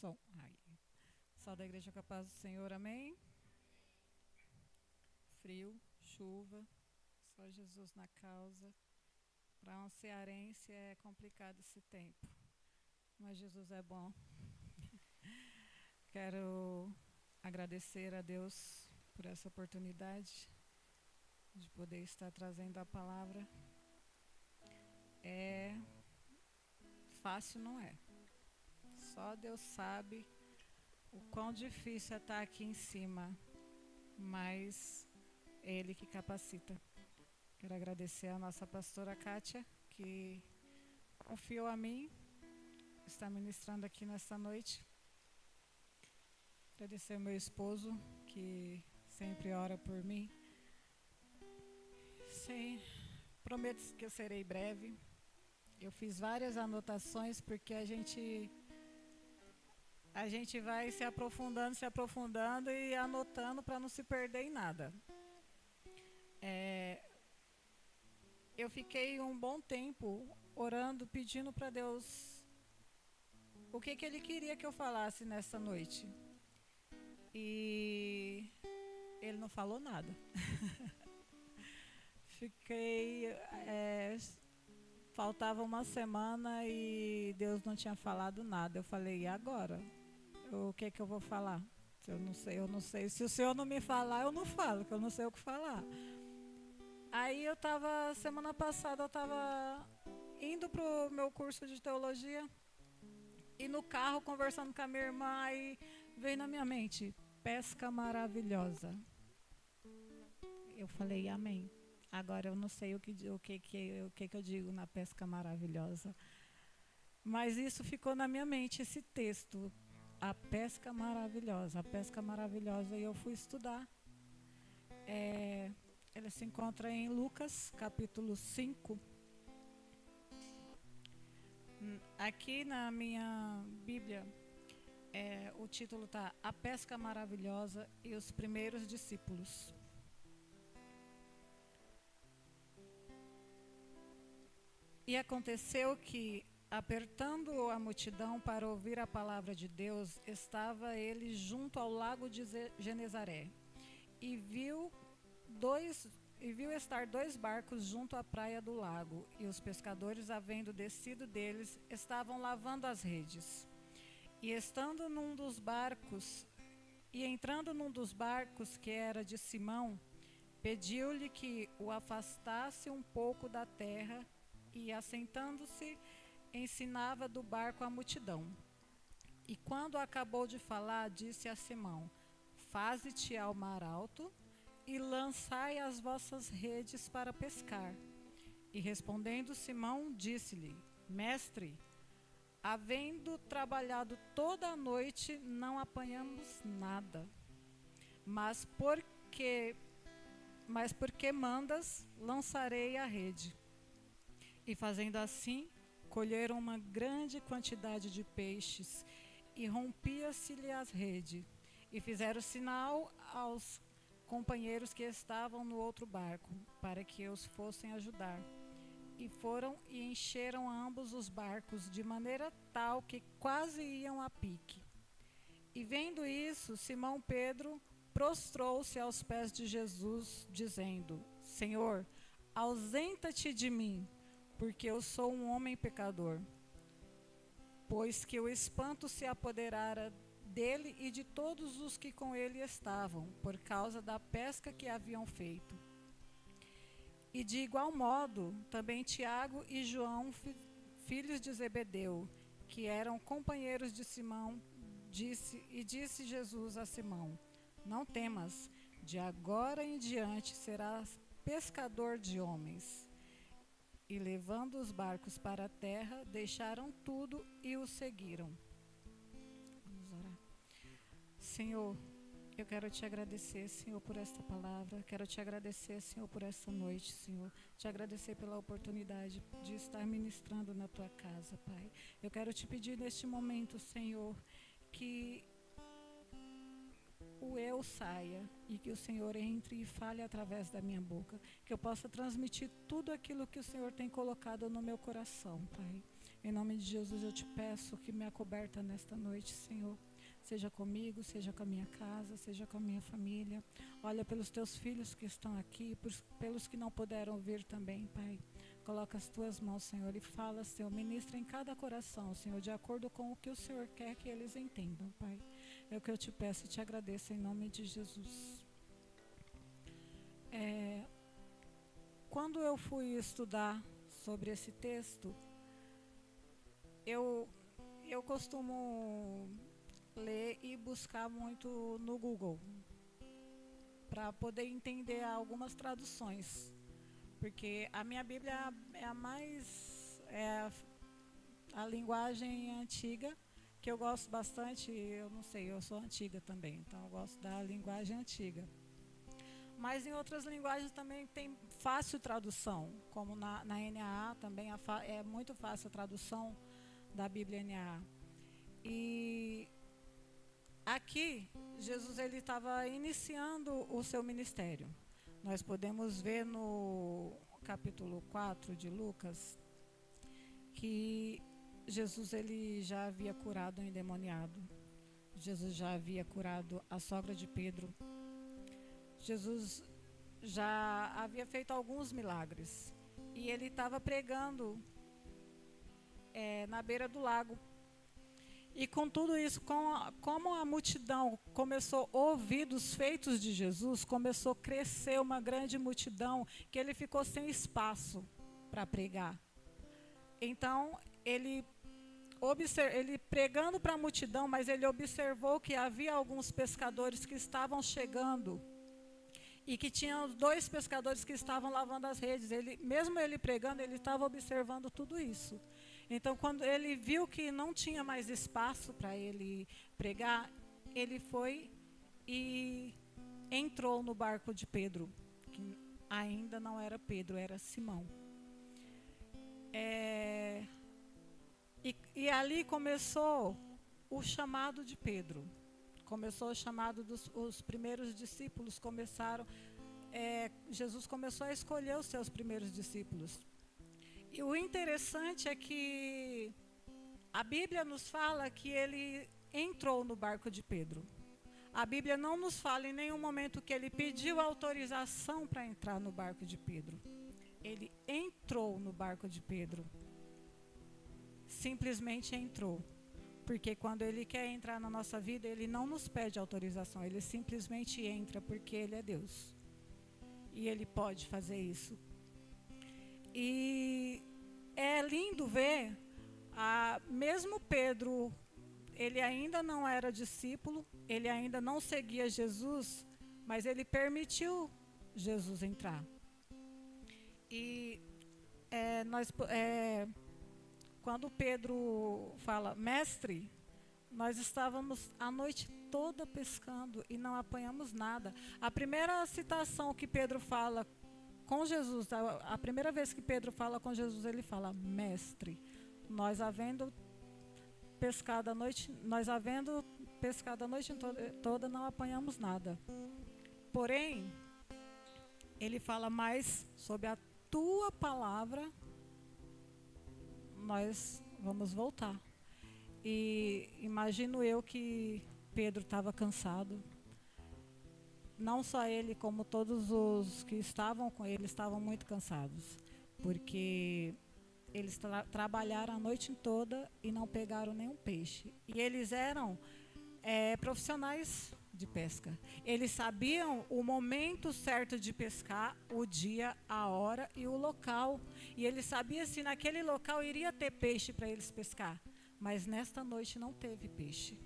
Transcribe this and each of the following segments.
som. Aí. Sal da igreja com a paz do Senhor, amém? Frio, chuva, só Jesus na causa. Para um cearense é complicado esse tempo, mas Jesus é bom. Quero agradecer a Deus por essa oportunidade de poder estar trazendo a palavra. É fácil, não é? Só Deus sabe o quão difícil é estar aqui em cima, mas é Ele que capacita. Quero agradecer a nossa pastora Kátia, que confiou a mim, está ministrando aqui nesta noite. Agradecer ao meu esposo, que sempre ora por mim. Sim, prometo que eu serei breve. Eu fiz várias anotações porque a gente vai se aprofundando e anotando para não se perder em nada. Eu fiquei um bom tempo orando, pedindo para Deus o que Ele queria que eu falasse nessa noite. E Ele não falou nada. Faltava uma semana e Deus não tinha falado nada. Eu falei, e agora? O que eu vou falar? Eu não sei. Se o Senhor não me falar, eu não falo, que eu não sei o que falar. Aí semana passada eu estava indo pro meu curso de teologia e no carro conversando com a minha irmã, aí veio na minha mente, pesca maravilhosa. Eu falei, amém. Agora eu não sei o que eu digo na pesca maravilhosa. Mas isso ficou na minha mente, esse texto, a pesca maravilhosa, e eu fui estudar. Ele se encontra em Lucas, capítulo 5. Aqui na minha Bíblia, o título está A Pesca Maravilhosa e os Primeiros Discípulos. E aconteceu que, apertando a multidão para ouvir a palavra de Deus, estava ele junto ao lago de Genezaré, e viu estar 2 barcos junto à praia do lago, e os pescadores, havendo descido deles, estavam lavando as redes. E entrando num dos barcos, que era de Simão, pediu-lhe que o afastasse um pouco da terra, e, assentando-se, ensinava do barco a multidão. E quando acabou de falar, disse a Simão: Faze-te ao mar alto e lançai as vossas redes para pescar. E respondendo Simão, disse-lhe: Mestre, havendo trabalhado toda a noite, não apanhamos nada. Mas porque mandas, lançarei a rede. E fazendo assim, colheram uma grande quantidade de peixes, e rompia-se-lhe as redes. E fizeram sinal aos companheiros que estavam no outro barco, para que os fossem ajudar. E foram e encheram ambos os barcos, de maneira tal que quase iam a pique. E vendo isso, Simão Pedro prostrou-se aos pés de Jesus, dizendo: Senhor, ausenta-te de mim, porque eu sou um homem pecador. Pois que o espanto se apoderara dele e de todos os que com ele estavam, por causa da pesca que haviam feito. E de igual modo, também Tiago e João, filhos de Zebedeu, que eram companheiros de Simão, disse Jesus a Simão: Não temas, de agora em diante serás pescador de homens. E levando os barcos para a terra, deixaram tudo e o seguiram. Vamos orar. Senhor, eu quero te agradecer, Senhor, por esta palavra. Quero te agradecer, Senhor, por esta noite, Senhor. Te agradecer pela oportunidade de estar ministrando na tua casa, Pai. Eu quero te pedir neste momento, Senhor, que o eu saia e que o Senhor entre e fale através da minha boca, que eu possa transmitir tudo aquilo que o Senhor tem colocado no meu coração, Pai. Em nome de Jesus eu te peço que me acoberta nesta noite, Senhor. Seja comigo, seja com a minha casa, seja com a minha família. Olha pelos teus filhos que estão aqui, pelos que não puderam vir também, Pai. Coloca as tuas mãos, Senhor, e fala, Senhor, ministra em cada coração, Senhor, de acordo com o que o Senhor quer que eles entendam, Pai. É o que eu te peço e te agradeço em nome de Jesus. Quando eu fui estudar sobre esse texto, eu costumo ler e buscar muito no Google para poder entender algumas traduções, porque a minha Bíblia é a linguagem antiga, que eu gosto bastante. Eu não sei, eu sou antiga também, então eu gosto da linguagem antiga. Mas em outras linguagens também tem fácil tradução, como na NAA também é muito fácil a tradução da Bíblia NAA. E aqui, Jesus ele estava iniciando o seu ministério. Nós podemos ver no capítulo 4 de Lucas que Jesus ele já havia curado um endemoniado. Jesus já havia curado a sogra de Pedro. Jesus já havia feito alguns milagres. E ele estava pregando na beira do lago. E com tudo isso, como a multidão começou a ouvir dos feitos de Jesus, começou a crescer uma grande multidão, que ele ficou sem espaço para pregar. Então, ele pregando para a multidão, mas ele observou que havia alguns pescadores que estavam chegando, e que tinham 2 pescadores que estavam lavando as redes. Mesmo ele pregando, ele estava observando tudo isso. Então, quando ele viu que não tinha mais espaço para ele pregar, ele foi e entrou no barco de Pedro, que ainda não era Pedro, era Simão. E ali começou o chamado de Pedro. Começou o chamado os primeiros discípulos começaram. Jesus começou a escolher os seus primeiros discípulos. E o interessante é que a Bíblia nos fala que ele entrou no barco de Pedro. A Bíblia não nos fala em nenhum momento que ele pediu autorização para entrar no barco de Pedro. Ele entrou no barco de Pedro. Simplesmente entrou. Porque quando ele quer entrar na nossa vida, ele não nos pede autorização, ele simplesmente entra porque ele é Deus. E ele pode fazer isso. E é lindo ver, mesmo Pedro, ele ainda não era discípulo, ele ainda não seguia Jesus, mas ele permitiu Jesus entrar. E quando Pedro fala, mestre, nós estávamos a noite toda pescando e não apanhamos nada. A primeira citação que Pedro fala com Jesus, a primeira vez que Pedro fala com Jesus, ele fala, mestre, nós havendo pescado a noite toda, não apanhamos nada. Porém, ele fala mais sobre a tua palavra, nós vamos voltar. E imagino eu que Pedro estava cansado. Não só ele, como todos os que estavam com ele, estavam muito cansados. Porque eles trabalharam a noite toda e não pegaram nenhum peixe. E eles eram profissionais de pesca. Eles sabiam o momento certo de pescar, o dia, a hora e o local. E eles sabiam se naquele local iria ter peixe para eles pescar. Mas nesta noite não teve peixe.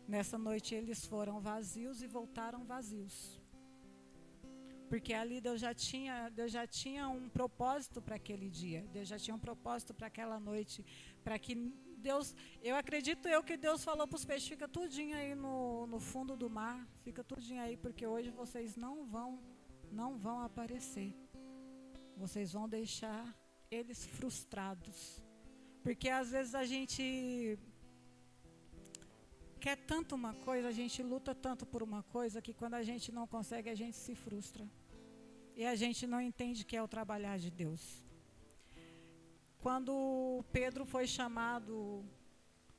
Nessa noite eles foram vazios e voltaram vazios. Porque ali Deus já tinha um propósito para aquele dia. Deus já tinha um propósito para aquela noite. Para que Deus, eu acredito que Deus falou para os peixes, fica tudinho aí no fundo do mar. Fica tudinho aí, porque hoje vocês não vão aparecer. Vocês vão deixar eles frustrados. Porque às vezes a gente quer tanto uma coisa, a gente luta tanto por uma coisa, que quando a gente não consegue, a gente se frustra. E a gente não entende que é o trabalhar de Deus. quando Pedro foi chamado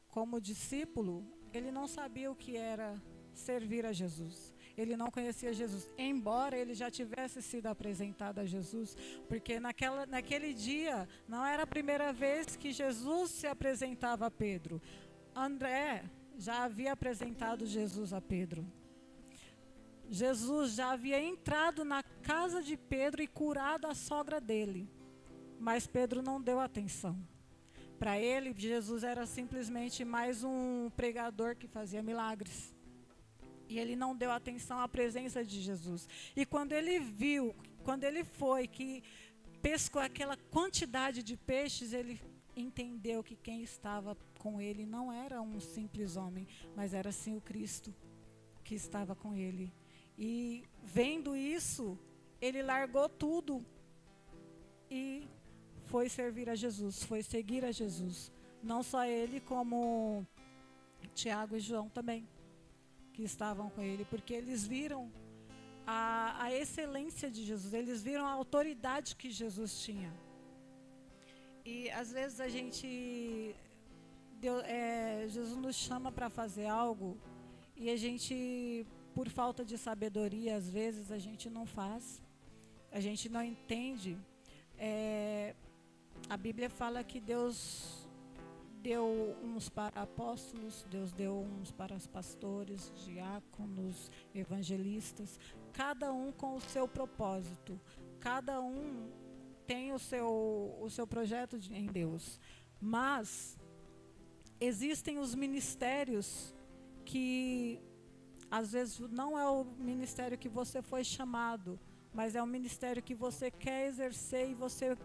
como discípulo, ele não sabia o que era servir a Jesus. Ele não conhecia Jesus, embora ele já tivesse sido apresentado a Jesus, porque naquele dia não era a primeira vez que Jesus se apresentava a Pedro. André já havia apresentado Jesus a Pedro. Jesus já havia entrado na casa de Pedro e curado a sogra dele, mas Pedro não deu atenção. Para ele, Jesus era simplesmente mais um pregador que fazia milagres. E ele não deu atenção à presença de Jesus. E quando ele viu, quando ele foi, que pescou aquela quantidade de peixes, ele entendeu que quem estava com ele não era um simples homem, mas era sim o Cristo que estava com ele. E vendo isso, ele largou tudo e foi servir a Jesus, foi seguir a Jesus. Não só ele, como Tiago e João também, que estavam com ele, porque eles viram a excelência de Jesus, eles viram a autoridade que Jesus tinha. E às vezes Jesus nos chama para fazer algo e a gente, por falta de sabedoria, às vezes a gente não faz, a gente não entende. A Bíblia fala que Deus deu uns para apóstolos, Deus deu uns para os pastores, diáconos, evangelistas, cada um com o seu propósito, cada um tem o seu projeto em Deus, mas existem os ministérios que às vezes não é o ministério que você foi chamado, mas é o ministério que você quer exercer e você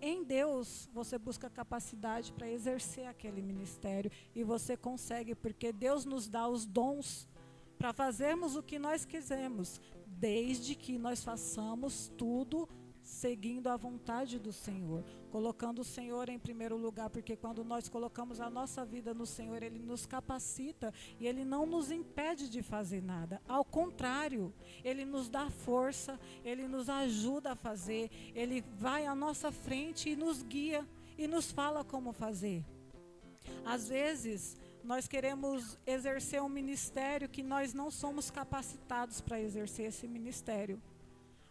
em Deus, você busca capacidade para exercer aquele ministério e você consegue, porque Deus nos dá os dons para fazermos o que nós quisermos, desde que nós façamos tudo seguindo a vontade do Senhor, colocando o Senhor em primeiro lugar, porque quando nós colocamos a nossa vida no Senhor, Ele nos capacita e Ele não nos impede de fazer nada, ao contrário, Ele nos dá força, Ele nos ajuda a fazer, Ele vai à nossa frente e nos guia e nos fala como fazer. Às vezes, nós queremos exercer um ministério que nós não somos capacitados para exercer esse ministério.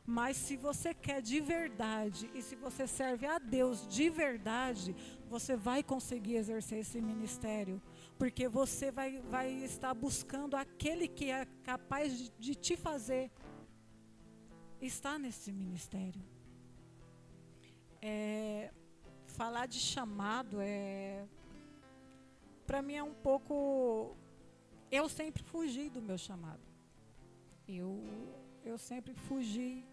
Mas se você quer de verdade e se você serve a Deus de verdade, você vai conseguir exercer esse ministério. Porque você vai estar buscando aquele que é capaz de te fazer estar nesse ministério. Falar de chamado para mim é um pouco... Eu sempre fugi do meu chamado. Eu sempre fugi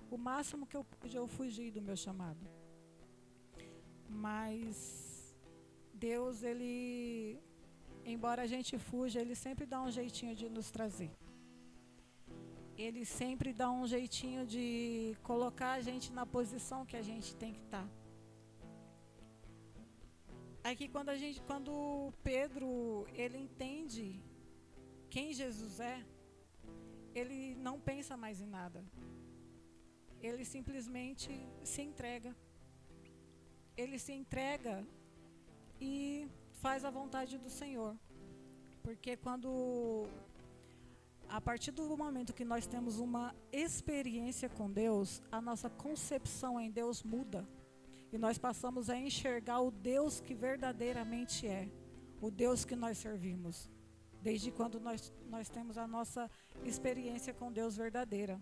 o máximo que eu pude, eu fugi do meu chamado. Mas Deus, Ele, embora a gente fuja, Ele sempre dá um jeitinho de nos trazer. Ele sempre dá um jeitinho de colocar a gente na posição que a gente tem que estar. Aqui quando Pedro, ele entende quem Jesus é, ele não pensa mais em nada. Ele simplesmente se entrega. Ele se entrega e faz a vontade do Senhor. Porque a partir do momento que nós temos uma experiência com Deus, a nossa concepção em Deus muda. E nós passamos a enxergar o Deus que verdadeiramente é. O Deus que nós servimos. Desde quando nós temos a nossa experiência com Deus verdadeira.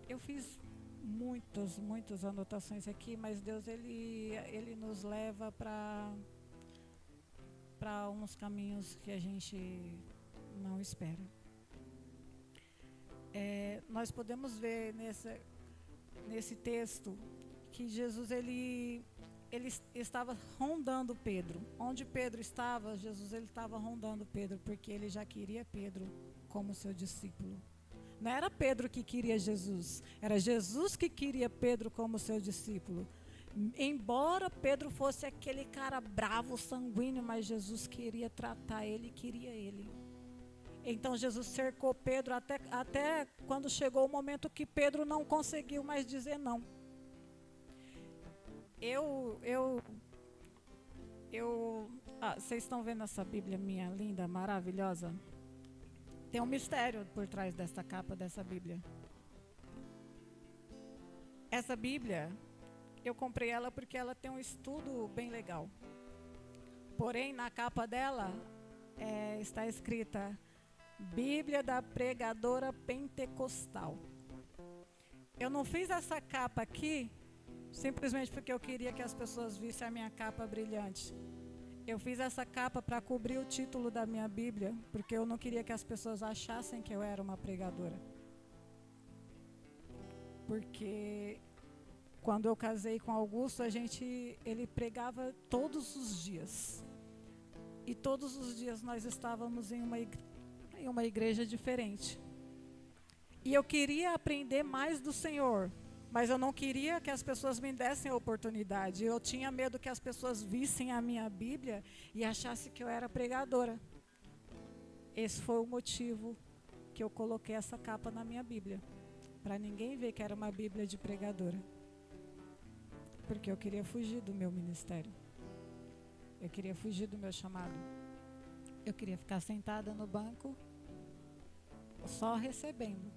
Eu fiz muitas anotações aqui, mas Deus ele nos leva para uns caminhos que a gente não espera. Nós podemos ver nesse texto que Jesus ele estava rondando Pedro. Onde Pedro estava, Jesus ele estava rondando Pedro, porque ele já queria Pedro como seu discípulo. Não era Pedro que queria Jesus, era Jesus que queria Pedro como seu discípulo. Embora Pedro fosse aquele cara bravo, sanguíneo, mas Jesus queria tratar ele, queria ele. Então Jesus cercou Pedro até quando chegou o momento que Pedro não conseguiu mais dizer não. Vocês estão vendo essa Bíblia minha linda, maravilhosa? Tem um mistério por trás dessa capa dessa Bíblia. Essa Bíblia, eu comprei ela porque ela tem um estudo bem legal. Porém, na capa dela está escrita Bíblia da Pregadora Pentecostal. Eu não fiz essa capa aqui simplesmente porque eu queria que as pessoas vissem a minha capa brilhante. Eu fiz essa capa para cobrir o título da minha Bíblia, porque eu não queria que as pessoas achassem que eu era uma pregadora. Porque quando eu casei com Augusto, ele pregava todos os dias. E todos os dias nós estávamos em uma igreja diferente. E eu queria aprender mais do Senhor, mas eu não queria que as pessoas me dessem a oportunidade. Eu tinha medo que as pessoas vissem a minha Bíblia e achassem que eu era pregadora. Esse foi o motivo que eu coloquei essa capa na minha Bíblia, para ninguém ver que era uma Bíblia de pregadora. Porque eu queria fugir do meu ministério. Eu queria fugir do meu chamado. Eu queria ficar sentada no banco, só recebendo.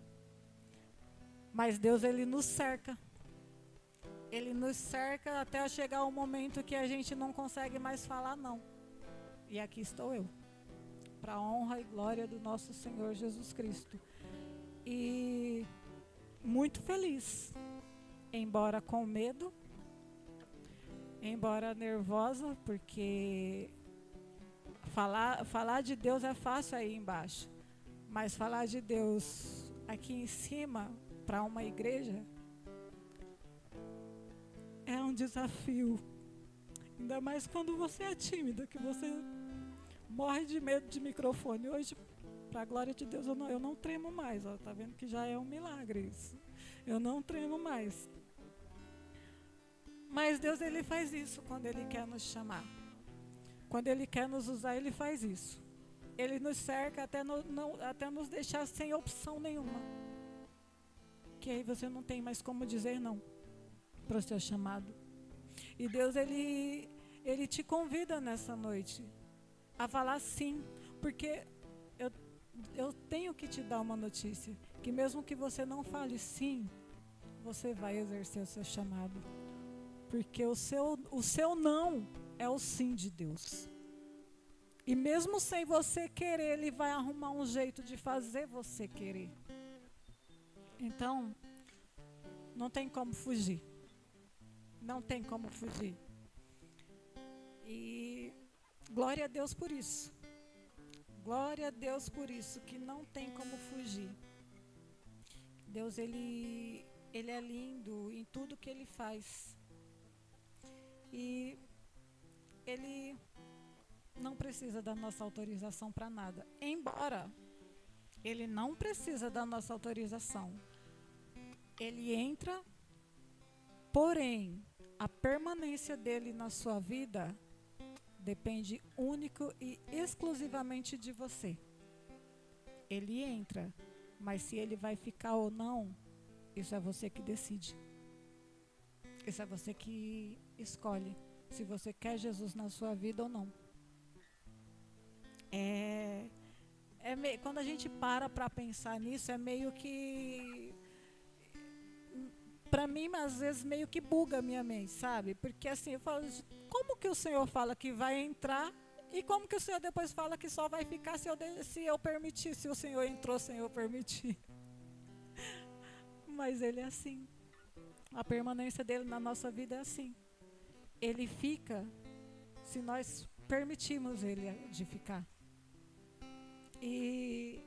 Mas Deus, Ele nos cerca. Ele nos cerca até chegar o momento que a gente não consegue mais falar não. E aqui estou eu, para a honra e glória do nosso Senhor Jesus Cristo. E muito feliz, embora com medo, embora nervosa, porque falar de Deus é fácil aí embaixo, mas falar de Deus aqui em cima para uma igreja é um desafio, ainda mais quando você é tímida, que você morre de medo de microfone. Hoje, para a glória de Deus, eu não tremo mais, ó, tá vendo que já é um milagre isso. Eu não tremo mais. Mas Deus, Ele faz isso quando Ele quer nos chamar. Quando Ele quer nos usar, Ele faz isso. Ele nos cerca até nos deixar sem opção nenhuma. Que aí você não tem mais como dizer não para o seu chamado. E Deus, Ele te convida nessa noite a falar sim, porque eu tenho que te dar uma notícia, que mesmo que você não fale sim, você vai exercer o seu chamado. Porque o seu não é o sim de Deus. E mesmo sem você querer, Ele vai arrumar um jeito de fazer você querer. Então, não tem como fugir. Não tem como fugir. E glória a Deus por isso. Glória a Deus por isso, que não tem como fugir. Deus, Ele é lindo em tudo que Ele faz. E Ele não precisa da nossa autorização para nada. Embora Ele não precisa da nossa autorização. Ele entra, porém, a permanência dele na sua vida depende único e exclusivamente de você. Ele entra, mas se ele vai ficar ou não, isso é você que decide. Isso é você que escolhe se você quer Jesus na sua vida ou não. Quando a gente para pensar nisso, é meio que, para mim, às vezes meio que buga a minha mente, sabe? Porque assim, eu falo, como que o Senhor fala que vai entrar e como que o Senhor depois fala que só vai ficar se eu permitir, se o Senhor entrou sem eu permitir? Mas Ele é assim. A permanência dele na nossa vida é assim. Ele fica se nós permitirmos Ele de ficar. E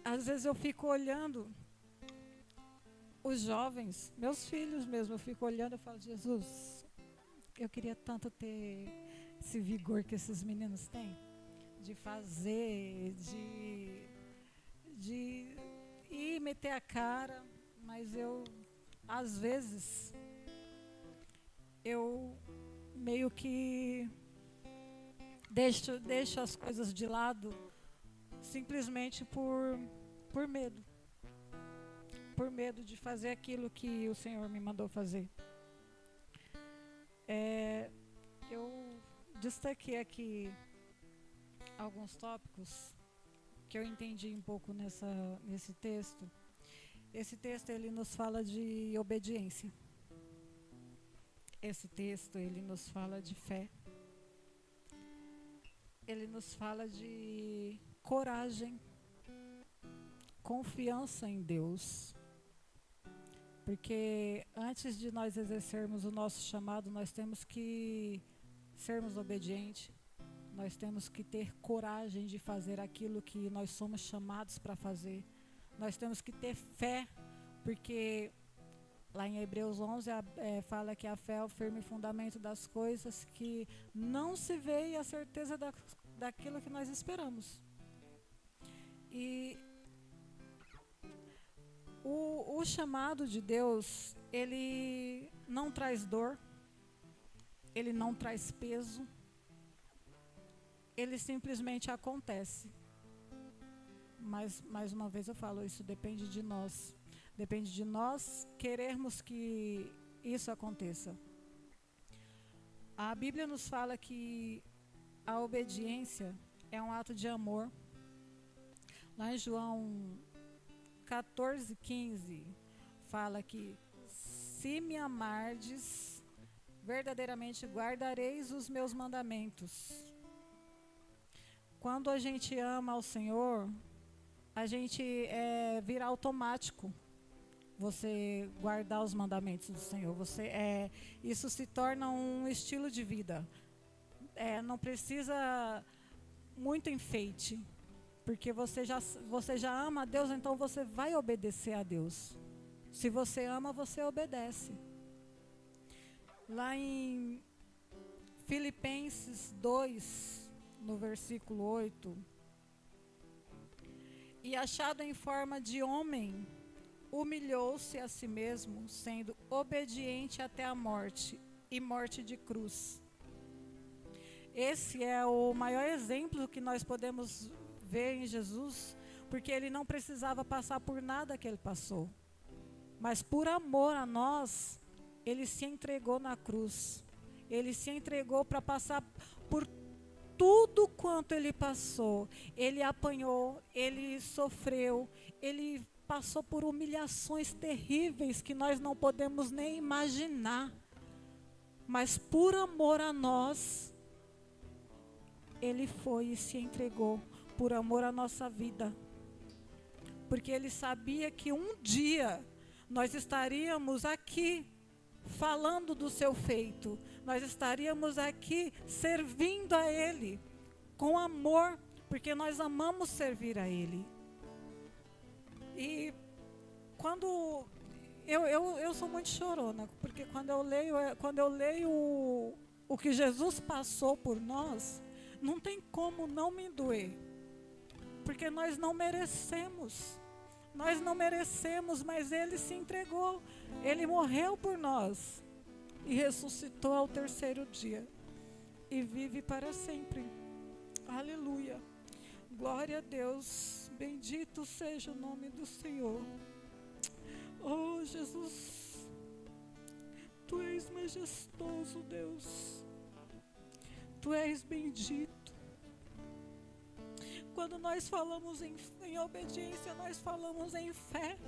às vezes eu fico olhando os jovens, meus filhos mesmo, eu fico olhando e falo, Jesus, eu queria tanto ter esse vigor que esses meninos têm, de fazer, de ir meter a cara, mas às vezes, eu meio que deixo as coisas de lado, simplesmente por medo. Por medo de fazer aquilo que o Senhor me mandou fazer. Eu destaquei aqui alguns tópicos que eu entendi um pouco nesse texto. Esse texto, ele nos fala de obediência. Esse texto, ele nos fala de fé. Ele nos fala de coragem, confiança em Deus. Porque antes de nós exercermos o nosso chamado, nós temos que sermos obedientes. Nós temos que ter coragem de fazer aquilo que nós somos chamados para fazer. Nós temos que ter fé, porque lá em Hebreus 11 fala que a fé é o firme fundamento das coisas que não se vê e a certeza daquilo que nós esperamos. E o chamado de Deus, ele não traz dor, ele não traz peso, ele simplesmente acontece. Mas, mais uma vez eu falo, isso depende de nós. Depende de nós querermos que isso aconteça. A Bíblia nos fala que a obediência é um ato de amor. Lá em João 14:15 fala que se me amardes, verdadeiramente guardareis os meus mandamentos. Quando a gente ama ao Senhor, a gente vira automático você guardar os mandamentos do Senhor. Isso se torna um estilo de vida. Não precisa muito enfeite, porque você já ama a Deus, então você vai obedecer a Deus. Se você ama, você obedece. Lá em Filipenses 2, no versículo 8, e achado em forma de homem, humilhou-se a si mesmo, sendo obediente até a morte, e morte de cruz. Esse é o maior exemplo que nós podemos ver em Jesus, porque ele não precisava passar por nada que ele passou. Mas por amor a nós, ele se entregou na cruz. Ele se entregou para passar por tudo quanto ele passou. Ele apanhou, ele sofreu, ele passou por humilhações terríveis que nós não podemos nem imaginar. Mas por amor a nós, ele foi e se entregou, por amor à nossa vida. Porque ele sabia que um dia nós estaríamos aqui falando do seu feito. Nós estaríamos aqui servindo a ele com amor, porque nós amamos servir a ele. E quando eu sou muito chorona, porque quando eu leio o que Jesus passou por nós, não tem como não me doer, porque nós não merecemos. Nós não merecemos, mas ele se entregou. Ele morreu por nós e ressuscitou ao terceiro dia e vive para sempre. Aleluia. Glória a Deus. Bendito seja o nome do Senhor. Oh, Jesus, tu és majestoso, Deus. Tu és bendito. Quando nós falamos em obediência, nós falamos em fé.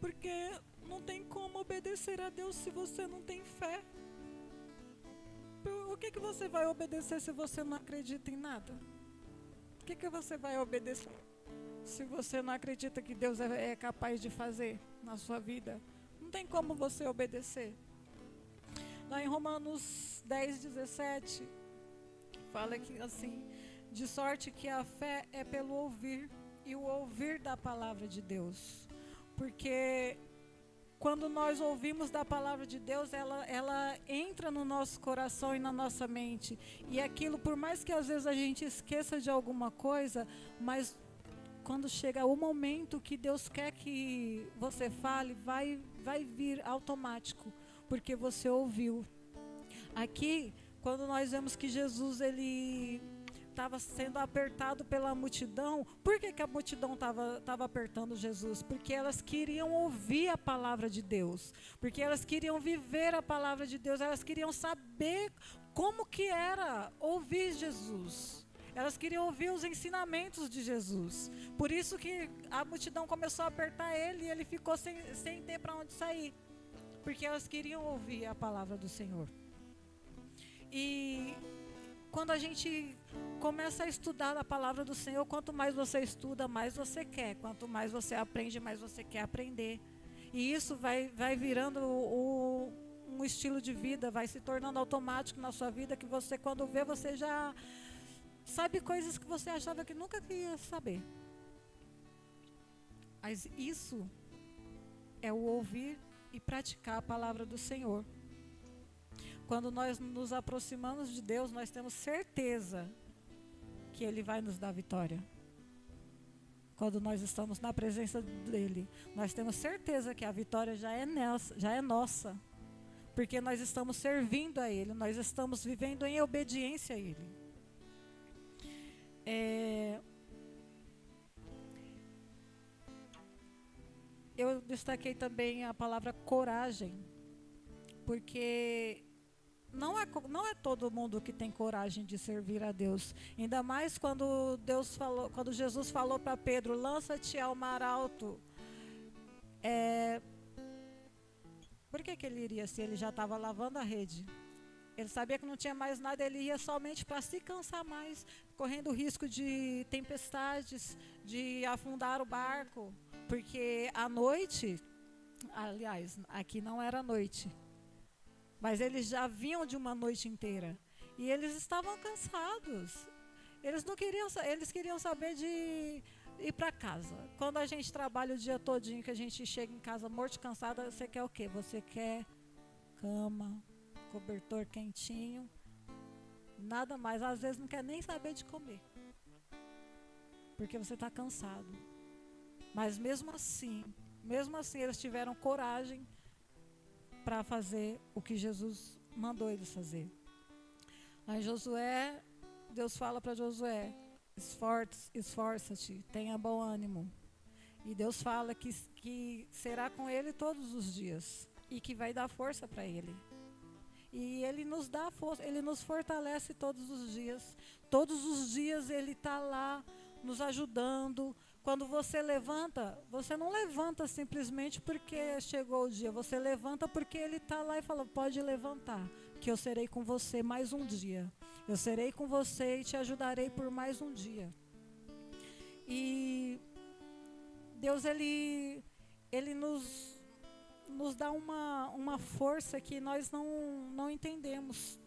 Porque não tem como obedecer a Deus se você não tem fé. O que você vai obedecer se você não acredita em nada? O que você vai obedecer se você não acredita que Deus é capaz de fazer na sua vida? Não tem como você obedecer. Lá em Romanos 10:17, fala que assim, de sorte que a fé é pelo ouvir, e o ouvir da palavra de Deus. Porque quando nós ouvimos da palavra de Deus, ela entra no nosso coração e na nossa mente. E aquilo, por mais que às vezes a gente esqueça de alguma coisa, mas quando chega o momento que Deus quer que você fale, vai vir automático, porque você ouviu. Aqui, quando nós vemos que Jesus, ele estava sendo apertado pela multidão. Por que a multidão estava apertando Jesus? Porque elas queriam ouvir a palavra de Deus, porque elas queriam viver a palavra de Deus, elas queriam saber como que era ouvir Jesus. Elas queriam ouvir os ensinamentos de Jesus. Por isso que a multidão começou a apertar ele e ele ficou sem ter para onde sair. Porque elas queriam ouvir a palavra do Senhor. E quando a gente começa a estudar a palavra do Senhor, quanto mais você estuda, mais você quer. Quanto mais você aprende, mais você quer aprender. E isso vai virando um estilo de vida, vai se tornando automático na sua vida, que você, quando vê, você já sabe coisas que você achava que nunca ia saber. Mas isso é o ouvir e praticar a palavra do Senhor. Quando nós nos aproximamos de Deus, nós temos certeza que Ele vai nos dar vitória. Quando nós estamos na presença dEle, nós temos certeza que a vitória já é nossa. Porque nós estamos servindo a Ele, nós estamos vivendo em obediência a Ele. Eu destaquei também a palavra coragem, porque não é todo mundo que tem coragem de servir a Deus. Ainda mais quando Jesus falou para Pedro, lança-te ao mar alto. Por que ele iria se ele já estava lavando a rede? Ele sabia que não tinha mais nada, ele ia somente para se cansar mais, correndo o risco de tempestades, de afundar o barco. Porque à noite, aliás, aqui não era noite, mas eles já vinham de uma noite inteira. E eles estavam cansados. Eles queriam saber de ir para casa. Quando a gente trabalha o dia todinho, que a gente chega em casa morto, cansada, você quer o quê? Você quer cama, cobertor quentinho, nada mais. Às vezes não quer nem saber de comer, porque você está cansado. Mas mesmo assim eles tiveram coragem para fazer o que Jesus mandou eles fazer. Aí Josué, Deus fala para Josué, esforça-te, tenha bom ânimo. E Deus fala que será com ele todos os dias e que vai dar força para ele. E ele nos dá força, ele nos fortalece todos os dias. Todos os dias ele está lá nos ajudando. Quando você levanta, você não levanta simplesmente porque chegou o dia. Você levanta porque ele está lá e fala, pode levantar, que eu serei com você mais um dia. Eu serei com você e te ajudarei por mais um dia. E Deus, ele nos dá uma força que nós não entendemos.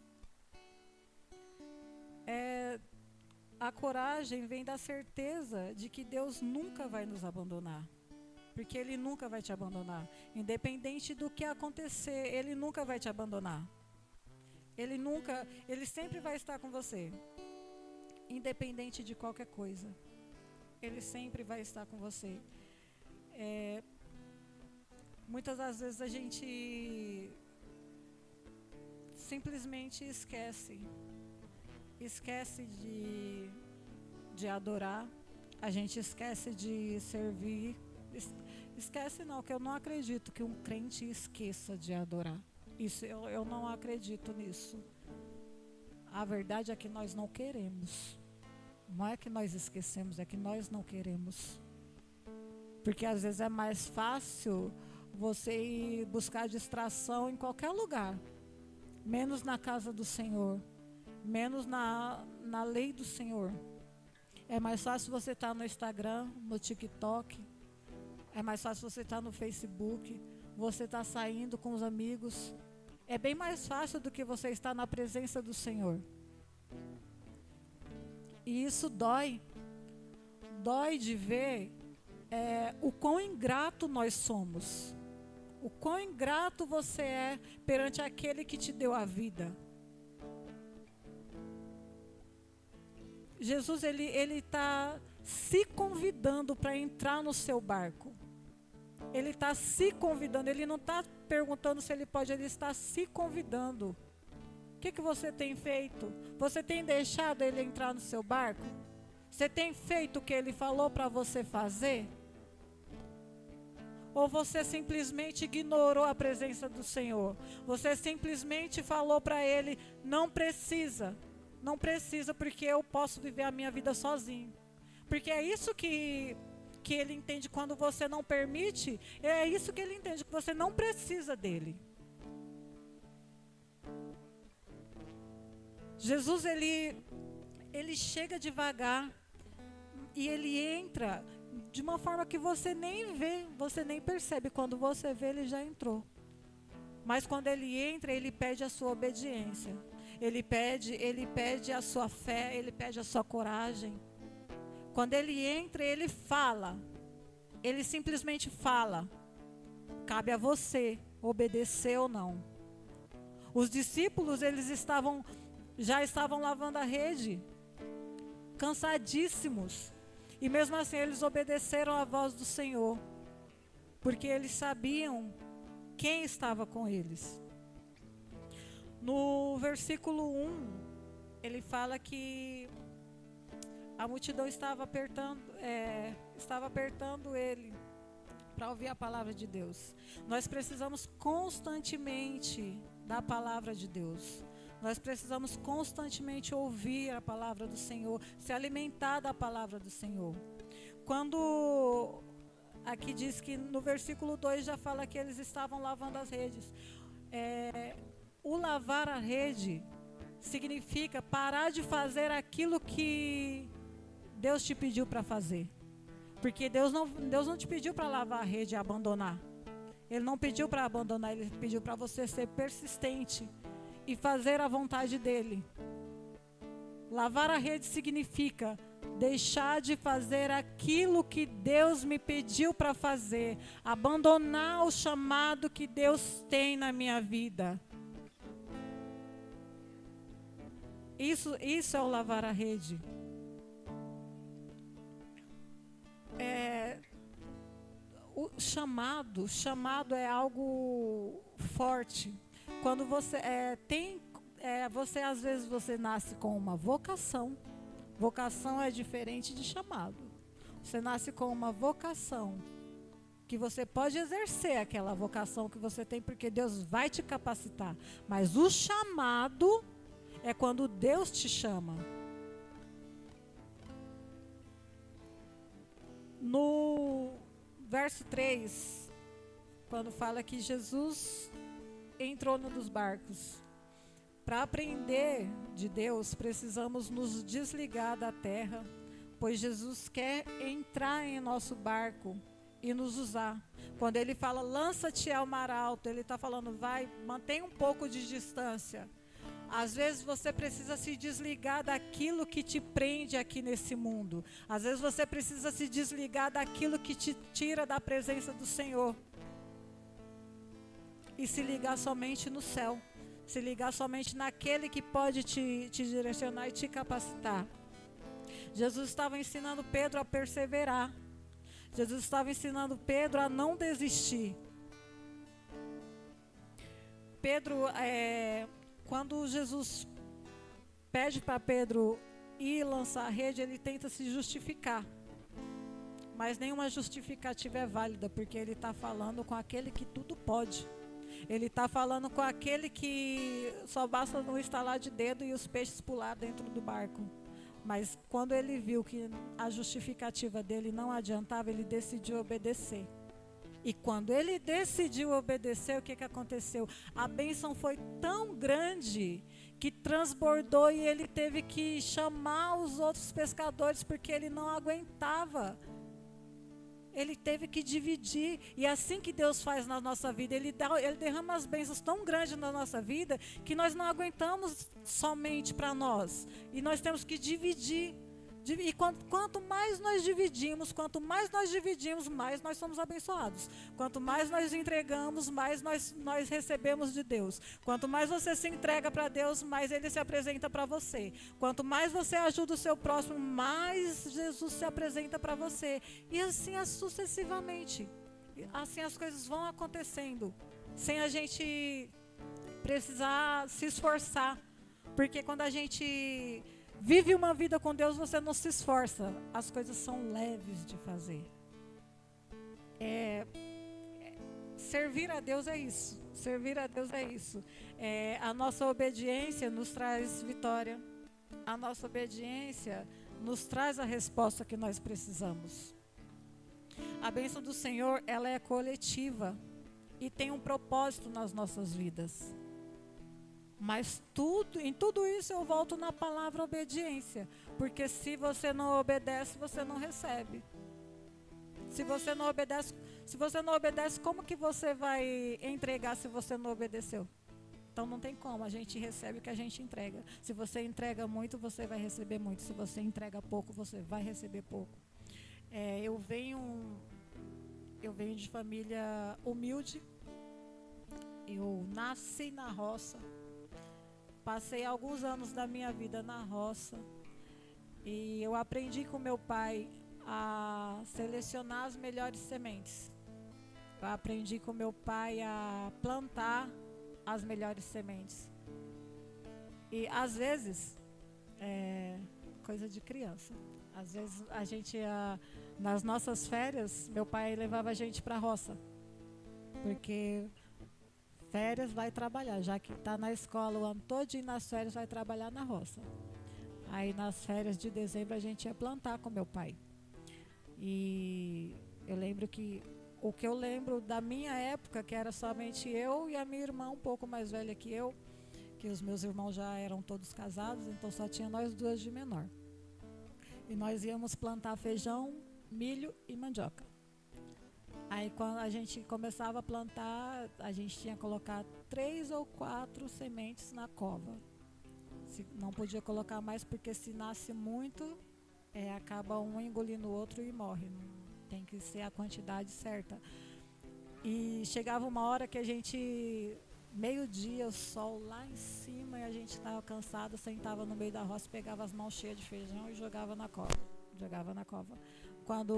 A coragem vem da certeza de que Deus nunca vai nos abandonar. Porque Ele nunca vai te abandonar. Independente do que acontecer, Ele nunca vai te abandonar. Ele sempre vai estar com você. Independente de qualquer coisa. Ele sempre vai estar com você. Muitas das vezes a gente simplesmente esquece de adorar, a gente esquece de servir. Esquece não, que eu não acredito que um crente esqueça de adorar. Isso eu não acredito nisso. A verdade é que nós não queremos. Não é que nós esquecemos, é que nós não queremos. Porque às vezes é mais fácil você ir buscar distração em qualquer lugar, menos na casa do Senhor, menos na lei do Senhor. É mais fácil você estar no Instagram, no TikTok, é mais fácil você estar no Facebook, você estar saindo com os amigos. É bem mais fácil do que você estar na presença do Senhor. E isso dói de ver o quão ingrato nós somos. O quão ingrato você é perante aquele que te deu a vida. Jesus, ele está se convidando para entrar no seu barco. Ele está se convidando, ele não está perguntando se ele pode, ele está se convidando. que você tem feito? Você tem deixado ele entrar no seu barco? Você tem feito o que ele falou para você fazer? Ou você simplesmente ignorou a presença do Senhor? Você simplesmente falou para ele, não precisa porque eu posso viver a minha vida sozinho. Porque é isso que ele entende quando você não permite, é isso que ele entende, que você não precisa dele. Jesus, ele chega devagar e ele entra de uma forma que você nem vê, você nem percebe. Quando você vê, ele já entrou. Mas quando ele entra, ele pede a sua obediência. Ele pede a sua fé, ele pede a sua coragem. Quando ele entra, ele fala. Ele simplesmente fala. Cabe a você obedecer ou não. Os discípulos, já estavam lavando a rede, cansadíssimos. E mesmo assim eles obedeceram à voz do Senhor, porque eles sabiam quem estava com eles. No versículo 1, ele fala que a multidão estava apertando ele para ouvir a palavra de Deus. Nós precisamos constantemente da palavra de Deus. Nós precisamos constantemente ouvir a palavra do Senhor, se alimentar da palavra do Senhor. Quando aqui diz que no versículo 2 já fala que eles estavam lavando as redes. O lavar a rede significa parar de fazer aquilo que Deus te pediu para fazer. Porque Deus não te pediu para lavar a rede e abandonar. Ele não pediu para abandonar, ele pediu para você ser persistente e fazer a vontade dele. Lavar a rede significa deixar de fazer aquilo que Deus me pediu para fazer, abandonar o chamado que Deus tem na minha vida. Isso é o lavar a rede. O chamado é algo forte. Quando você você às vezes você nasce com uma vocação. Vocação é diferente de chamado. Você nasce com uma vocação que você pode exercer aquela vocação que você tem, porque Deus vai te capacitar. Mas o chamado é quando Deus te chama. No verso 3, quando fala que Jesus entrou num dos barcos. Para aprender de Deus, precisamos nos desligar da terra, pois Jesus quer entrar em nosso barco e nos usar. Quando ele fala, lança-te ao mar alto, ele está falando, vai, mantém um pouco de distância. Às vezes você precisa se desligar daquilo que te prende aqui nesse mundo. Às vezes você precisa se desligar daquilo que te tira da presença do Senhor. E se ligar somente no céu. Se ligar somente naquele que pode te direcionar e te capacitar. Jesus estava ensinando Pedro a perseverar. Jesus estava ensinando Pedro a não desistir. Pedro, quando Jesus pede para Pedro ir lançar a rede, ele tenta se justificar. Mas nenhuma justificativa é válida, porque ele está falando com aquele que tudo pode. Ele está falando com aquele que só basta no estalar de dedo e os peixes pular dentro do barco. Mas quando ele viu que a justificativa dele não adiantava, ele decidiu obedecer. E quando ele decidiu obedecer, o que aconteceu? A bênção foi tão grande que transbordou e ele teve que chamar os outros pescadores porque ele não aguentava. Ele teve que dividir. E é assim que Deus faz na nossa vida. Ele derrama as bênçãos tão grandes na nossa vida que nós não aguentamos somente para nós. E nós temos que dividir. E quanto mais nós dividimos, mais nós somos abençoados. Quanto mais nós entregamos, mais nós recebemos de Deus. Quanto mais você se entrega para Deus, mais Ele se apresenta para você. Quanto mais você ajuda o seu próximo, mais Jesus se apresenta para você. E assim sucessivamente. Assim as coisas vão acontecendo, sem a gente precisar se esforçar. Porque quando a gente vive uma vida com Deus, você não se esforça. As coisas são leves de fazer. Servir a Deus é isso. Servir a Deus é isso. A nossa obediência nos traz vitória. A nossa obediência nos traz a resposta que nós precisamos. A bênção do Senhor, ela é coletiva e tem um propósito nas nossas vidas. Mas em tudo isso eu volto na palavra obediência, porque se você não obedece, você não recebe. Se você não obedece, como que você vai entregar se você não obedeceu? Então não tem como, a gente recebe o que a gente entrega. Se você entrega muito, você vai receber muito. Se você entrega pouco, você vai receber pouco. Eu venho de família humilde. Eu nasci na roça. Passei alguns anos da minha vida na roça. E eu aprendi com meu pai a selecionar as melhores sementes. Eu aprendi com meu pai a plantar as melhores sementes. E às vezes, coisa de criança. Às vezes a gente, nas nossas férias, meu pai levava a gente para a roça. Porque férias vai trabalhar, já que está na escola o ano todo e nas férias vai trabalhar na roça. Aí nas férias de dezembro a gente ia plantar com meu pai. E eu lembro o que eu lembro da minha época, que era somente eu e a minha irmã um pouco mais velha que eu, que os meus irmãos já eram todos casados, então só tinha nós duas de menor. E nós íamos plantar feijão, milho e mandioca. Aí quando a gente começava a plantar, a gente tinha que colocar 3 ou 4 sementes na cova. Não podia colocar mais, porque se nasce muito, acaba um engolindo o outro e morre. Tem que ser a quantidade certa. E chegava uma hora que a gente, meio-dia, o sol lá em cima, e a gente estava cansado, sentava no meio da roça, pegava as mãos cheias de feijão e jogava na cova. Quando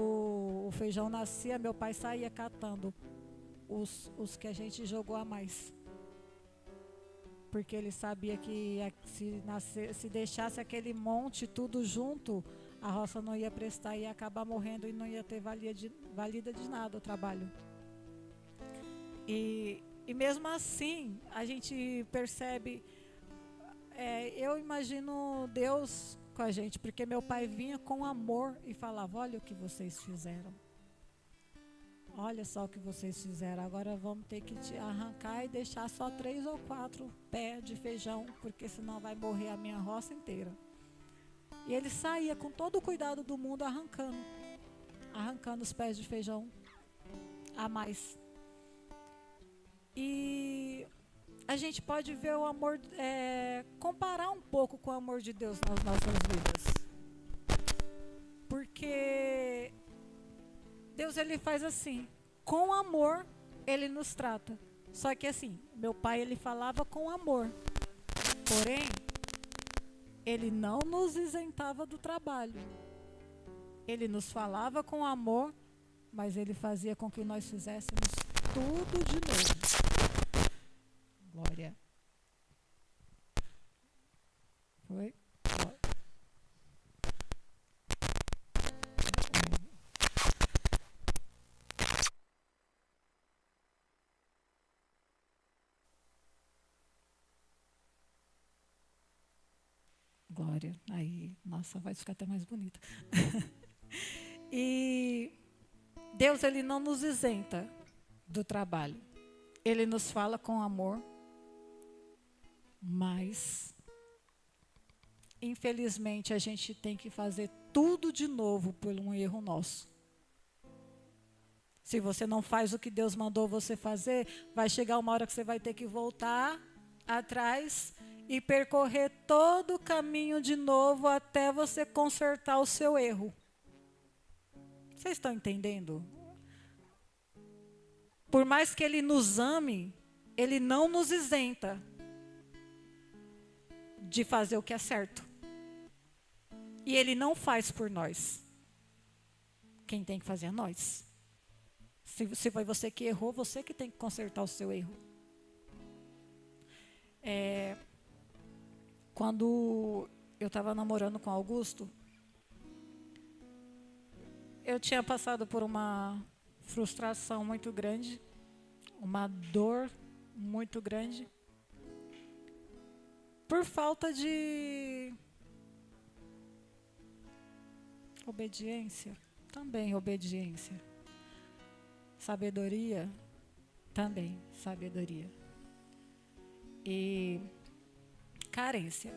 o feijão nascia, meu pai saía catando os que a gente jogou a mais. Porque ele sabia que se deixasse aquele monte tudo junto, a roça não ia prestar, ia acabar morrendo e não ia ter valida de nada o trabalho. E mesmo assim, a gente percebe, eu imagino Deus com a gente, porque meu pai vinha com amor e falava: olha o que vocês fizeram. Olha só o que vocês fizeram, agora vamos ter que te arrancar e deixar só 3 ou 4 pés de feijão, porque senão vai morrer a minha roça inteira. E ele saía com todo o cuidado do mundo arrancando os pés de feijão a mais. E a gente pode ver o amor, comparar um pouco com o amor de Deus nas nossas vidas. Porque Deus, ele faz assim, com amor ele nos trata. Só que assim, meu pai, ele falava com amor. Porém, ele não nos isentava do trabalho. Ele nos falava com amor, mas ele fazia com que nós fizéssemos tudo de novo. Glória. Foi? Glória. Aí, nossa, vai ficar até mais bonita. E Deus, ele não nos isenta do trabalho. Ele nos fala com amor, mas infelizmente a gente tem que fazer tudo de novo por um erro nosso. Se você não faz o que Deus mandou você fazer, vai chegar uma hora que você vai ter que voltar atrás e percorrer todo o caminho de novo até você consertar o seu erro. Vocês estão entendendo? Por mais que ele nos ame, ele não nos isenta de fazer o que é certo. E ele não faz por nós. Quem tem que fazer é nós. Se foi você que errou, você que tem que consertar o seu erro. Quando eu estava namorando com Augusto, eu tinha passado por uma frustração muito grande, uma dor muito grande, por falta de obediência, também obediência. Sabedoria, também sabedoria. E carência.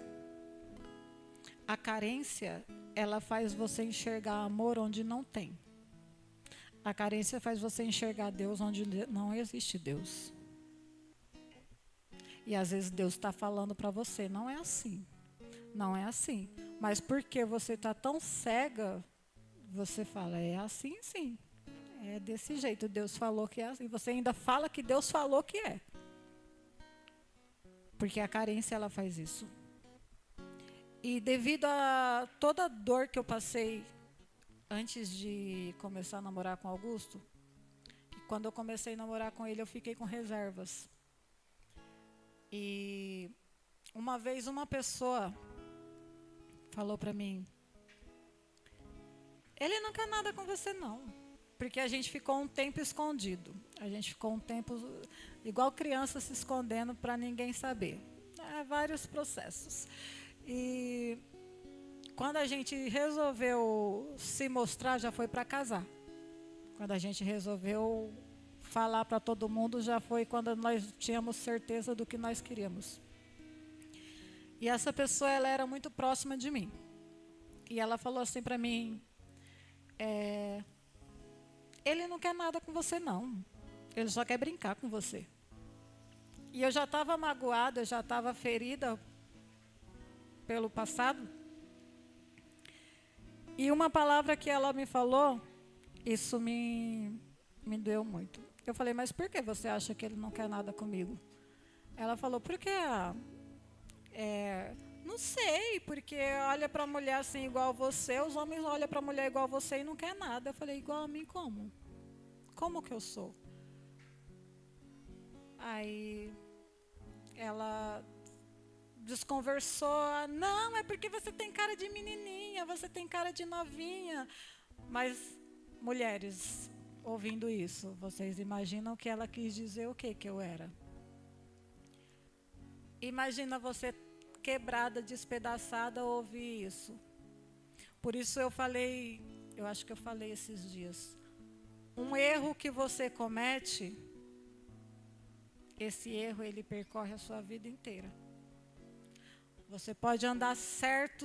A carência, ela faz você enxergar amor onde não tem. A carência faz você enxergar Deus onde não existe Deus. E às vezes Deus está falando para você, não é assim. Não é assim. Mas porque você está tão cega, você fala, é assim sim. É desse jeito, Deus falou que é assim. Você ainda fala que Deus falou que é. Porque a carência, ela faz isso. E devido a toda a dor que eu passei antes de começar a namorar com Augusto, quando eu comecei a namorar com ele, eu fiquei com reservas. E uma vez uma pessoa falou para mim, ele não quer nada com você não, porque a gente ficou um tempo escondido. A gente ficou um tempo igual criança se escondendo para ninguém saber. Vários processos. E quando a gente resolveu se mostrar, já foi para casar. Quando a gente resolveu falar para todo mundo, já foi quando nós tínhamos certeza do que nós queríamos. E essa pessoa, ela era muito próxima de mim. E ela falou assim para mim, ele não quer nada com você não, ele só quer brincar com você. E eu já estava magoada, eu já estava ferida pelo passado. E uma palavra que ela me falou, isso me doeu muito. Eu falei, mas por que você acha que ele não quer nada comigo? Ela falou, porque não sei, porque olha para a mulher assim igual você, os homens olham para a mulher igual você e não quer nada. Eu falei, igual a mim como? Como que eu sou? Aí ela desconversou, não, é porque você tem cara de menininha, você tem cara de novinha. Mas, mulheres, ouvindo isso, vocês imaginam que ela quis dizer o que eu era? Imagina você quebrada, despedaçada, ouvir isso. Por isso eu falei, eu acho que eu falei esses dias, um erro que você comete, esse erro ele percorre a sua vida inteira. Você pode andar certo,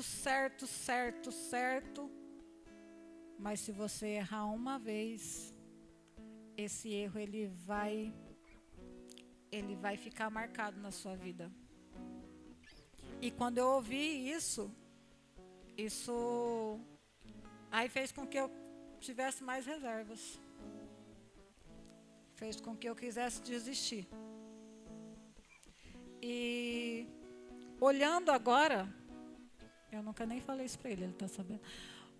mas se você errar uma vez, esse erro ele vai ficar marcado na sua vida. E quando eu ouvi isso aí fez com que eu tivesse mais reservas. Fez com que eu quisesse desistir. E olhando agora, eu nunca nem falei isso para ele está sabendo.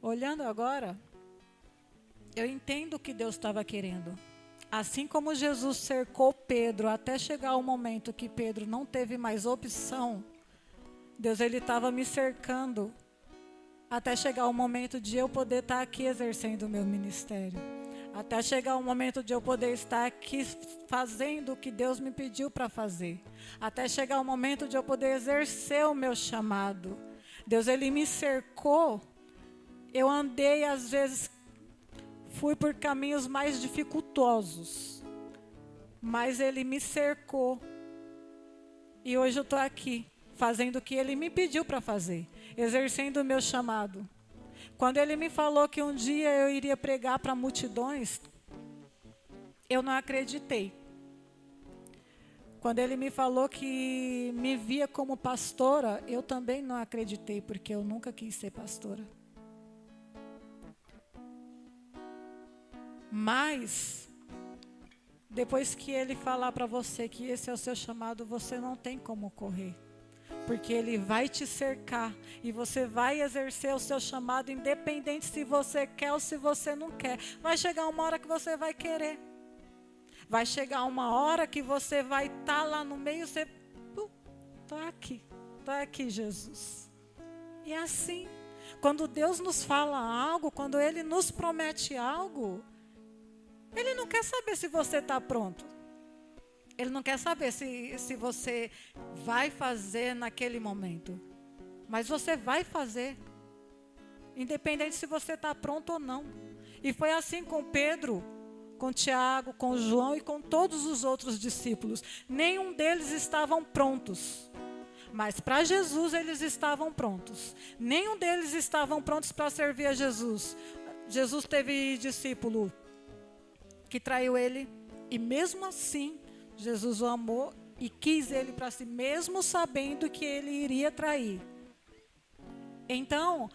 Olhando agora, eu entendo o que Deus estava querendo. Assim como Jesus cercou Pedro até chegar o momento que Pedro não teve mais opção, Deus ele estava me cercando até chegar o momento de eu poder estar aqui exercendo o meu ministério. Até chegar o momento de eu poder estar aqui fazendo o que Deus me pediu para fazer. Até chegar o momento de eu poder exercer o meu chamado. Deus, ele me cercou. Eu andei, às vezes, fui por caminhos mais dificultosos. Mas ele me cercou. E hoje eu estou aqui, fazendo o que ele me pediu para fazer. Exercendo o meu chamado. Quando ele me falou que um dia eu iria pregar para multidões, eu não acreditei. Quando ele me falou que me via como pastora, eu também não acreditei, porque eu nunca quis ser pastora. Mas, depois que ele falar para você que esse é o seu chamado, você não tem como correr. Porque ele vai te cercar e você vai exercer o seu chamado independente se você quer ou se você não quer. Vai chegar uma hora que você vai querer. Vai chegar uma hora que você vai estar lá no meio, você está aqui. está aqui, Jesus. E é assim, quando Deus nos fala algo, quando Ele nos promete algo, Ele não quer saber se você está pronto. Ele não quer saber se você vai fazer naquele momento. Mas você vai fazer, independente se você está pronto ou não. E foi assim com Pedro, com Tiago, com João e com todos os outros discípulos. Nenhum deles estavam prontos. Mas para Jesus eles estavam prontos. Nenhum deles estavam prontos para servir a Jesus. Jesus teve discípulo que traiu ele. E mesmo assim, Jesus o amou e quis ele para si, mesmo sabendo que ele iria trair. Então,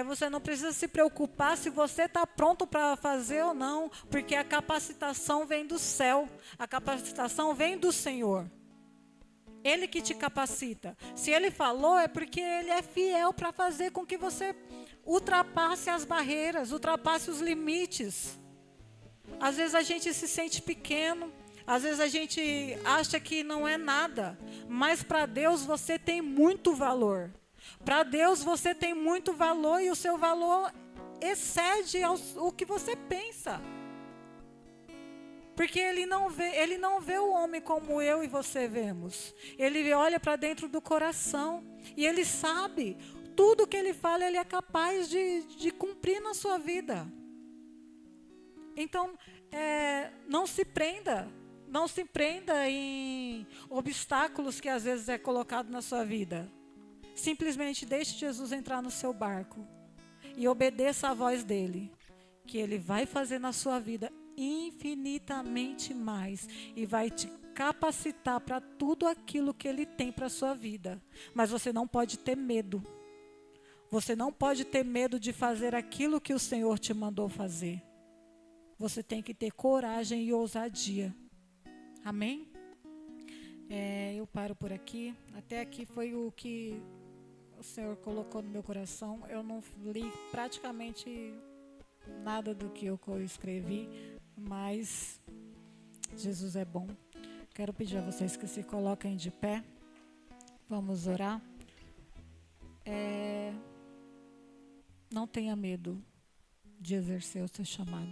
você não precisa se preocupar se você está pronto para fazer ou não, porque a capacitação vem do céu, a capacitação vem do Senhor. Ele que te capacita. Se Ele falou, é porque Ele é fiel para fazer com que você ultrapasse as barreiras, ultrapasse os limites. Às vezes a gente se sente pequeno, às vezes a gente acha que não é nada, mas para Deus você tem muito valor. Para Deus você tem muito valor e o seu valor excede o que você pensa. Porque Ele não vê o homem como eu e você vemos. Ele olha para dentro do coração e Ele sabe, tudo que Ele fala Ele é capaz de cumprir na sua vida. Então, não se prenda em obstáculos que às vezes é colocado na sua vida. Simplesmente deixe Jesus entrar no seu barco e obedeça a voz dele, que Ele vai fazer na sua vida infinitamente mais e vai te capacitar para tudo aquilo que Ele tem para a sua vida. Mas você não pode ter medo. Você não pode ter medo de fazer aquilo que o Senhor te mandou fazer. Você tem que ter coragem e ousadia. Amém? Eu paro por aqui. Até aqui foi o que o Senhor colocou no meu coração. Eu não li praticamente nada do que eu escrevi, mas Jesus é bom. Quero pedir a vocês que se coloquem de pé. Vamos orar. Não tenha medo de exercer o seu chamado.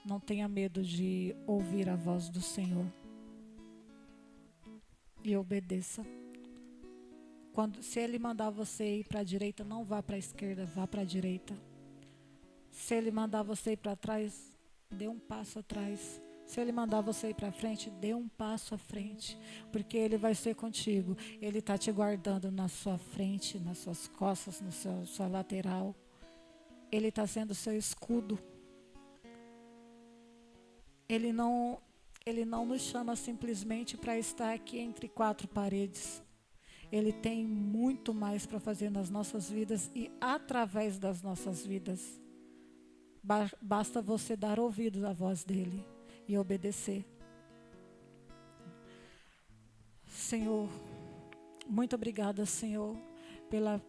Não tenha medo de ouvir a voz do Senhor. E obedeça. Se Ele mandar você ir para a direita, não vá para a esquerda, vá para a direita. Se Ele mandar você ir para trás, dê um passo atrás. Se Ele mandar você ir para frente, dê um passo à frente. Porque Ele vai ser contigo. Ele está te guardando na sua frente, nas suas costas, na sua lateral. Ele está sendo seu escudo. Ele não nos chama simplesmente para estar aqui entre quatro paredes. Ele tem muito mais para fazer nas nossas vidas e através das nossas vidas. Basta você dar ouvidos à voz dele e obedecer. Senhor, muito obrigada, Senhor, pela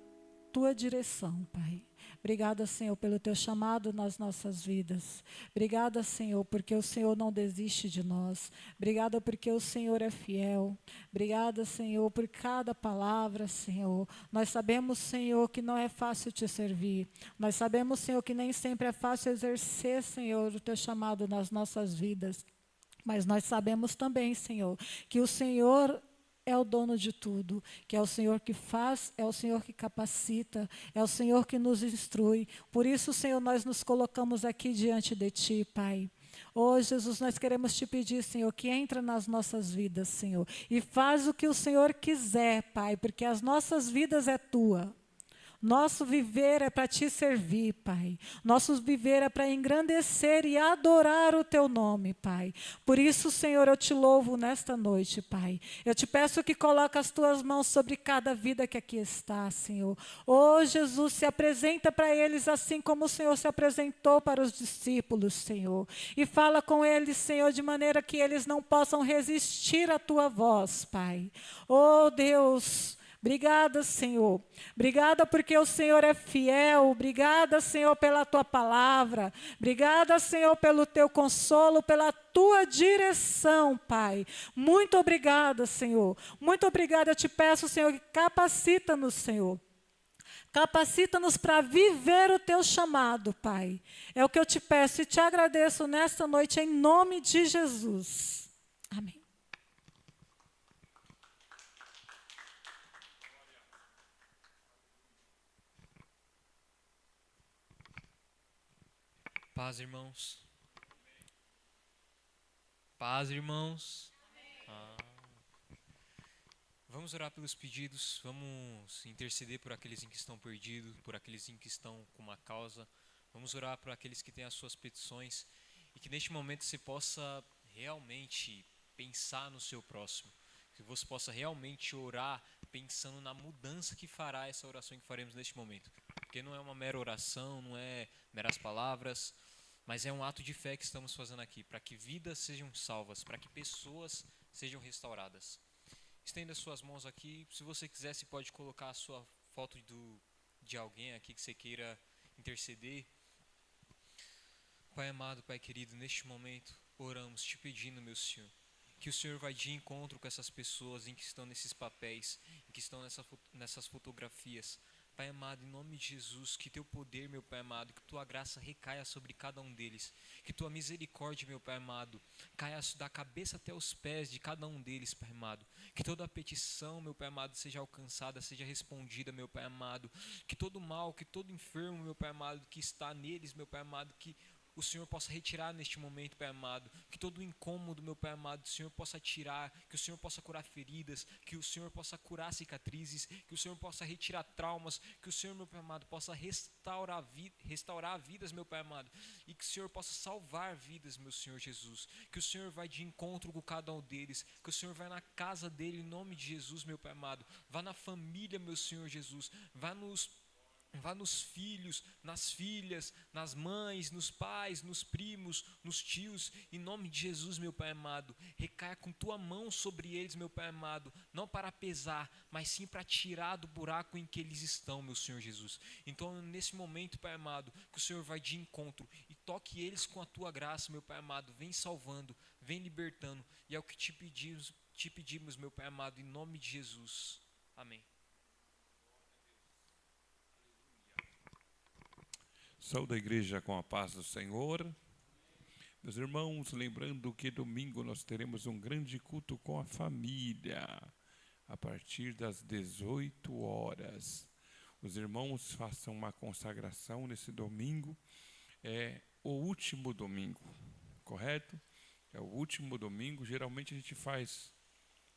tua direção, Pai. Obrigada, Senhor, pelo teu chamado nas nossas vidas. Obrigada, Senhor, porque o Senhor não desiste de nós. Obrigada porque o Senhor é fiel. Obrigada, Senhor, por cada palavra, Senhor. Nós sabemos, Senhor, que não é fácil te servir. Nós sabemos, Senhor, que nem sempre é fácil exercer, Senhor, o teu chamado nas nossas vidas. Mas nós sabemos também, Senhor, que o Senhor é o dono de tudo, que é o Senhor que faz, é o Senhor que capacita, é o Senhor que nos instrui. Por isso, Senhor, nós nos colocamos aqui diante de Ti, Pai. Oh, Jesus, nós queremos Te pedir, Senhor, que entra nas nossas vidas, Senhor, e faz o que o Senhor quiser, Pai, porque as nossas vidas é Tua. Nosso viver é para Te servir, Pai. Nosso viver é para engrandecer e adorar o Teu nome, Pai. Por isso, Senhor, eu Te louvo nesta noite, Pai. Eu Te peço que coloque as Tuas mãos sobre cada vida que aqui está, Senhor. Oh, Jesus, se apresenta para eles assim como o Senhor se apresentou para os discípulos, Senhor. E fala com eles, Senhor, de maneira que eles não possam resistir à Tua voz, Pai. Oh, Deus, Obrigada, Senhor. Obrigada porque o Senhor é fiel. Obrigada, Senhor, pela tua palavra. Obrigada, Senhor, pelo teu consolo, pela tua direção, Pai. Muito obrigada, Senhor. Muito obrigada. Eu te peço, Senhor, que capacita-nos, Senhor. Capacita-nos para viver o teu chamado, Pai. É o que eu te peço e te agradeço nesta noite, em nome de Jesus. Amém. Paz, irmãos. Paz, irmãos. Vamos orar pelos pedidos, vamos interceder por aqueles em que estão perdidos, por aqueles em que estão com uma causa. Vamos orar por aqueles que têm as suas petições e que neste momento você possa realmente pensar no seu próximo. Que você possa realmente orar pensando na mudança que fará essa oração que faremos neste momento. Porque não é uma mera oração, não é meras palavras, mas é um ato de fé que estamos fazendo aqui, para que vidas sejam salvas, para que pessoas sejam restauradas. Estenda suas mãos aqui, se você quiser, você pode colocar a sua foto de alguém aqui que você queira interceder. Pai amado, Pai querido, neste momento oramos te pedindo, meu Senhor, que o Senhor vai de encontro com essas pessoas em que estão nesses papéis, em que estão nessas fotografias. Pai amado, em nome de Jesus, que teu poder, meu Pai amado, que tua graça recaia sobre cada um deles, que tua misericórdia, meu Pai amado, caia da cabeça até os pés de cada um deles, Pai amado, que toda petição, meu Pai amado, seja alcançada, seja respondida, meu Pai amado, que todo mal, que todo enfermo, meu Pai amado, que está neles, meu Pai amado, que o Senhor possa retirar neste momento, Pai amado, que todo incômodo, meu Pai amado, o Senhor possa tirar, que o Senhor possa curar feridas, que o Senhor possa curar cicatrizes, que o Senhor possa retirar traumas, que o Senhor, meu Pai amado, possa restaurar vidas, meu Pai amado, e que o Senhor possa salvar vidas, meu Senhor Jesus, que o Senhor vai de encontro com cada um deles, que o Senhor vai na casa dele, em nome de Jesus, meu Pai amado, vá na família, meu Senhor Jesus, vá nos filhos, nas filhas, nas mães, nos pais, nos primos, nos tios, em nome de Jesus, meu Pai amado, recaia com tua mão sobre eles, meu Pai amado, não para pesar, mas sim para tirar do buraco em que eles estão, meu Senhor Jesus. Então, nesse momento, Pai amado, que o Senhor vai de encontro e toque eles com a tua graça, meu Pai amado, vem salvando, vem libertando, e é o que te pedimos, meu Pai amado, em nome de Jesus. Amém. Saúde a igreja com a paz do Senhor. Meus irmãos, lembrando que domingo nós teremos um grande culto com a família, a partir das 18 horas. Os irmãos façam uma consagração nesse domingo. É o último domingo, correto? É o último domingo. Geralmente a gente faz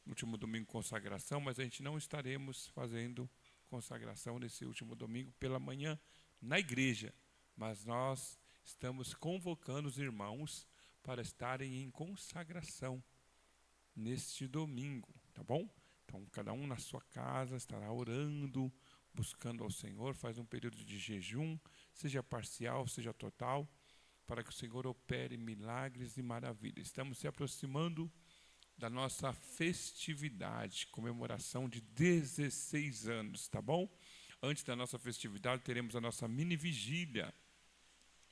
no último domingo consagração, mas a gente não estaremos fazendo consagração nesse último domingo pela manhã na igreja. Mas nós estamos convocando os irmãos para estarem em consagração neste domingo, tá bom? Então, cada um na sua casa estará orando, buscando ao Senhor, faz um período de jejum, seja parcial, seja total, para que o Senhor opere milagres e maravilhas. Estamos se aproximando da nossa festividade, comemoração de 16 anos, tá bom? Antes da nossa festividade, teremos a nossa mini vigília.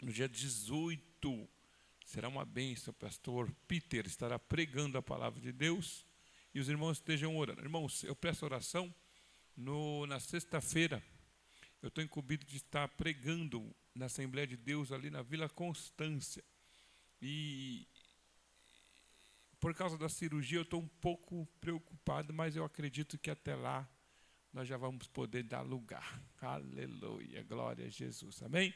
No dia 18, será uma bênção, o pastor Peter estará pregando a palavra de Deus e os irmãos estejam orando. Irmãos, eu peço oração na sexta-feira. Eu estou incumbido de estar pregando na Assembleia de Deus ali na Vila Constância. E por causa da cirurgia eu estou um pouco preocupado, mas eu acredito que até lá nós já vamos poder dar lugar. Aleluia, glória a Jesus, amém?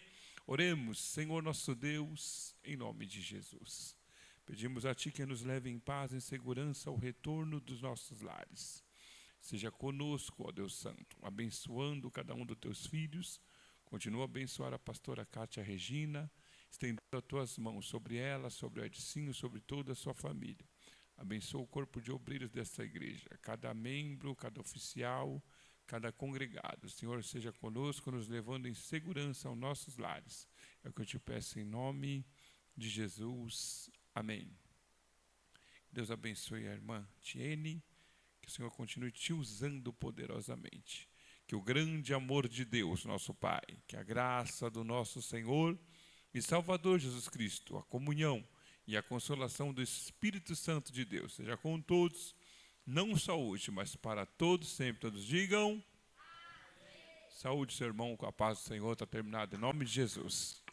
Oremos, Senhor nosso Deus, em nome de Jesus. Pedimos a Ti que nos leve em paz e em segurança ao retorno dos nossos lares. Seja conosco, ó Deus Santo, abençoando cada um dos Teus filhos. Continua a abençoar a pastora Cátia Regina, estendendo as Tuas mãos sobre ela, sobre o Edicinho, sobre toda a sua família. Abençoa o corpo de obreiros dessa igreja, cada membro, cada oficial, cada congregado. Senhor, seja conosco, nos levando em segurança aos nossos lares. É o que eu te peço em nome de Jesus. Amém. Deus abençoe a irmã Tiene, Que o Senhor continue te usando poderosamente. Que o grande amor de Deus, nosso Pai, que a graça do nosso Senhor e Salvador Jesus Cristo, a comunhão e a consolação do Espírito Santo de Deus seja com todos, não só hoje, mas para todos sempre. Todos digam: amém. Saúde, seu irmão, com a paz do Senhor. Está terminado em nome de Jesus.